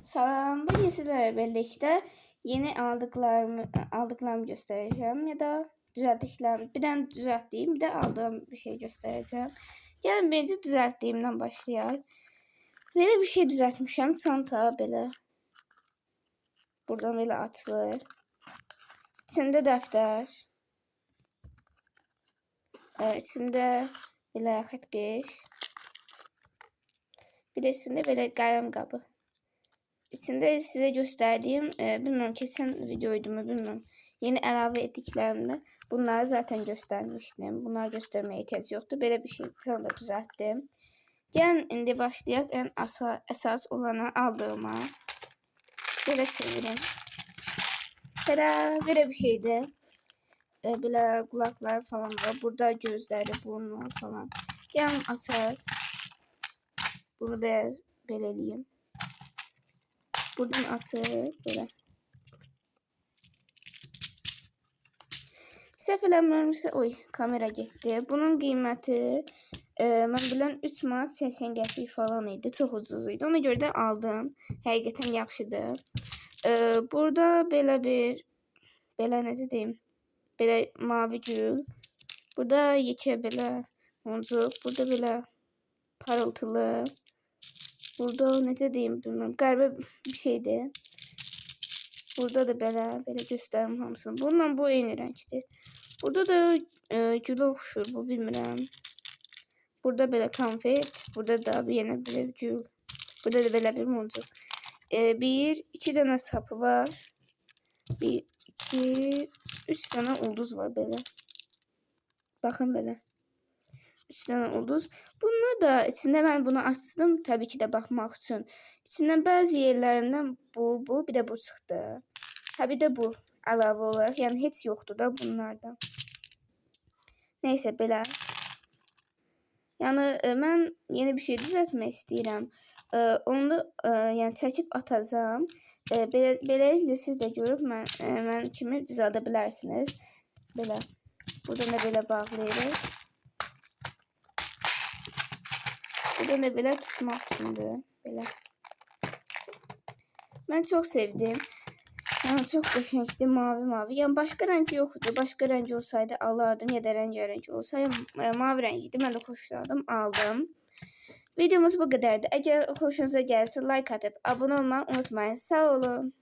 Salam, bugün sizlerle birlikte yeni aldıklarımı göstereceğim ya da düzelttiklerimi. Bir tane düzelttiğim, bir de aldığım bir şey göstereceğim. Gelin birinci düzelttiğimden başlayalım. Böyle bir şey düzeltmişim. Çanta böyle. Buradan böyle atılır. İçinde defter. İçinde böyle xətkeş. Bir de içinde böyle kalem kabı. İçinde size gösterdiğim, bilmiyorum geçen videoydu mu bilmiyorum. Yeni elave ettiklerimde bunları zaten göstermiştim. Bunlar göstermeye ihtiyaç yoktu. Böyle bir şey sana da düzelttim. Gelin indi başlayalım en esas olanı aldığıma. Böyle çevireyim. Tada, böyle bir şeydi. Böyle kulaklar falan var. Burada gözleri, burnu falan. Gelin açar. Bunu belirleyeyim. Buradan açıp böyle. Səhv eləmirəmsə, oy, kamera getdi. Bunun qiyməti mən bilən 3 manat 80 qəpik falan idi. Çox ucuz idi. Ona görə də aldım. Həqiqətən yaxşıdır. Burada belə necə deyim? Belə mavi gül. Burada yekə belə moncuq. Burada belə parıltılı. Burada necə deyim bilmirəm. Qəribə bir şeydir. Burada da belə göstərim hamısını. Bununla bu eyni rəngdir. Burada da gül oxşur, bu bilmirəm. Burada belə konfet, burada da yenə belə gül. Burada da belə bir moncuq. Bir, iki dənə sapı var. Bir, iki, üç dənə ulduz var belə. Baxın belə. 3 dənə ulduz. Bunlar da içində mən bunu açdım təbii ki də baxmaq üçün. İçindən bəzi yerlərindən bu, bir də bu çıxdı. Ha bir də bu əlavə olaraq. Yəni heç yoxdur da bunlardan. Neyse belə. Yəni mən yeni bir şey düzəltmək istəyirəm. Onu yəni çəkib atacağam. Beləliklə siz də görüb mən kimi düzəldə bilərsiniz. Belə. Buradan da belə bağlayırıq. Buradan da belə tutmaq üçündür. Belə. Mən çox sevdim. Yani çok qəşəngdir, mavi. Yəni başqa rəng yoxdur. Başqa rəng olsaydı alardım ya da rəngarəng olsaydı. Mavi rəngidir. Mən də xoşladım, aldım. Videomuz bu qədərdir. Əgər xoşunuza gəlsə like atıp abone olmayı unutmayın. Sağ olun.